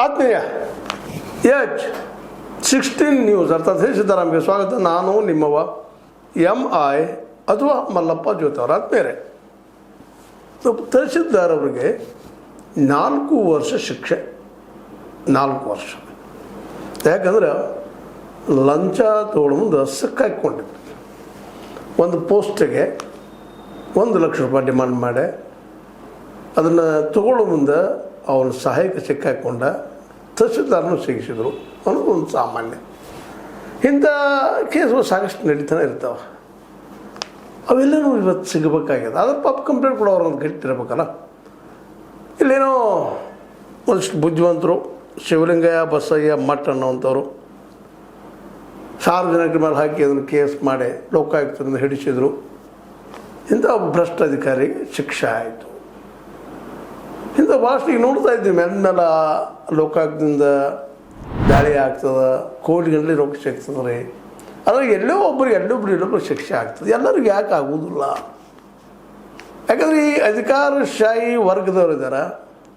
ಆತ್ಮೀಯ H16 news ಅರ್ಥಾತ್ ಹೇ ಸಿದ್ದರಾಮಯ್ಯ ಸ್ವಾಗತ. ನಾನು ನಿಮ್ಮವ MI ಅಥವಾ ಮಲ್ಲಪ್ಪ ಜ್ಯೋತವರ. ಆತ್ಮೀಯರೇ, ತಹಶೀಲ್ದಾರ್ ಅವರಿಗೆ 4 ವರ್ಷ ಶಿಕ್ಷೆ. 4 ವರ್ಷ ಯಾಕಂದ್ರೆ ಲಂಚ ತಗೊಳ್ಳೋ ಮುಂದೆ ಸಿಕ್ಕಾಕೊಂಡಿದ್ದು. ಒಂದು ಪೋಸ್ಟಿಗೆ 1 ಲಕ್ಷ ರೂಪಾಯಿ ಡಿಮಾಂಡ್ ಮಾಡಿ ಅದನ್ನು ತಗೊಳ್ಳೋ ಮುಂದೆ ಅವನ ಸಹಾಯಕ್ಕೆ ಸಿಕ್ಕಾಕೊಂಡ ತಹಶೀಲ್ದಾರನು ಸಿಗಿಸಿದ್ರು ಅನ್ನೋದು ಒಂದು ಸಾಮಾನ್ಯ. ಇಂಥ ಕೇಸುಗಳು ಸಾಕಷ್ಟು ನಡೀತಾನೆ ಇರ್ತಾವೆ. ಅವೆಲ್ಲನೂ ಇವತ್ತು ಸಿಗಬೇಕಾಗ್ಯದ. ಅದ್ರ ಪಾಪ ಕಂಪ್ಲೇಂಟ್ ಕೊಡೋರು ಒಂದು ಗಟ್ಟಿರ್ಬೇಕಲ್ಲ. ಇಲ್ಲೇನೋ ಒಂದಿಷ್ಟು ಬುದ್ಧಿವಂತರು ಶಿವಲಿಂಗಯ್ಯ ಬಸಯ್ಯ ಮಠ ಅನ್ನೋವಂಥವ್ರು ಸಾರ್ವಜನಿಕರ ಮೇಲೆ ಹಾಕಿ ಅದನ್ನು ಕೇಸ್ ಮಾಡಿ ಲೋಕಾಯುಕ್ತದಿಂದ ಹಿಡಿಸಿದ್ರು. ಇಂಥ ಭ್ರಷ್ಟ ಅಧಿಕಾರಿಗೆ ಶಿಕ್ಷೆ ಆಯಿತು. ಇಂಥ ಭಾಷೆ ಈಗ ನೋಡ್ತಾ ಇದ್ದೀವಿ. ಮೆಲ್ಲ ಲೋಕಾಯುಕ್ತದಿಂದ ದಾಳಿ ಆಗ್ತದೆ, ಕೋಟಿಗಟ್ಟಲೆ ರೊಕ್ಕ ಸಿಗ್ತದೆ ರೀ. ಅದ್ರಾಗ ಎಲ್ಲೊಬ್ರು ಶಿಕ್ಷೆ ಆಗ್ತದೆ. ಎಲ್ಲರಿಗೂ ಯಾಕೆ ಆಗೋದಿಲ್ಲ? ಯಾಕಂದರೆ ಈ ಅಧಿಕಾರಶಾಹಿ ವರ್ಗದವರು ಇದ್ದಾರೆ.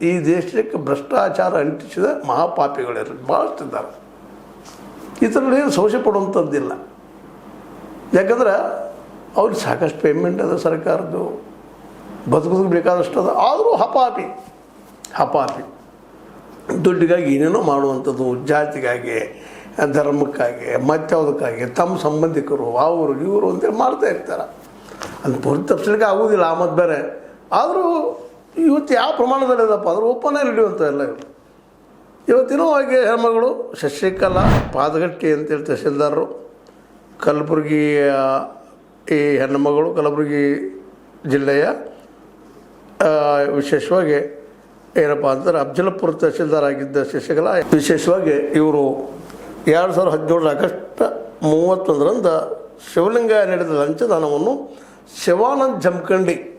ಈ ದೇಶಕ್ಕೆ ಭ್ರಷ್ಟಾಚಾರ ಅಂಟಿಸಿದ ಮಹಾಪಾಪಿಗಳಿರು ಭಾಳಷ್ಟು ಇದ್ದಾರೆ. ಈ ಥರ ಶೋಷೆ ಪಡುವಂಥದ್ದಿಲ್ಲ. ಯಾಕಂದ್ರೆ ಅವ್ರಿಗೆ ಸಾಕಷ್ಟು ಪೇಮೆಂಟ್ ಅದ, ಸರ್ಕಾರದ್ದು ಬದುಕೋದಕ್ಕೆ ಬೇಕಾದಷ್ಟು ಅದ. ಆದರೂ ಹಪಾಪಿ ದುಡ್ಡಿಗಾಗಿ ಏನೇನೋ ಮಾಡುವಂಥದ್ದು, ಜಾತಿಗಾಗಿ, ಧರ್ಮಕ್ಕಾಗಿ, ಮತ್ಯಾವುದಕ್ಕಾಗಿ, ತಮ್ಮ ಸಂಬಂಧಿಕರು ಅವರು ಇವರು ಅಂತೇಳಿ ಮಾಡ್ತಾ ಇರ್ತಾರೆ. ಅದು ಪೂರ್ತಿ ತಪ್ಪಿಸ್ಲಿಕ್ಕೆ ಆಗೋದಿಲ್ಲ. ಆಮದು ಬೇರೆ. ಆದರೂ ಇವತ್ತು ಯಾವ ಪ್ರಮಾಣದಲ್ಲಿ ಇದಪ್ಪ ಅಂದ್ರೆ ಓಪನಲ್ಲಿ ಹಿಡಿಯುವಂಥ ಎಲ್ಲ ಇವರು. ಇವತ್ತಿನೂ ಹಾಗೆ ಹೆಣ್ಮಗಳು ಶಶಿಕಲಾ ಪಾದಗಟ್ಟಿ ಅಂತೇಳಿ ತಹಶೀಲ್ದಾರರು, ಕಲಬುರಗಿಯ ಈ ಹೆಣ್ಣುಮಗಳು ಕಲಬುರಗಿ ಜಿಲ್ಲೆಯ ವಿಶೇಷವಾಗಿ ಏನಪ್ಪ ಅಂತಾರೆ ಅಫಜಲಪುರ ತಹಶೀಲ್ದಾರ್ ಆಗಿದ್ದ ಶಶಿಕಲಾ ವಿಶೇಷವಾಗಿ ಇವರು 2017 ಆಗಸ್ಟ್ 31ರಂದು ಶಿವಲಿಂಗ ನಡೆದ ಲಂಚದಾನವನ್ನು ಶಿವಾನಂದ್ ಜಮಖಂಡಿ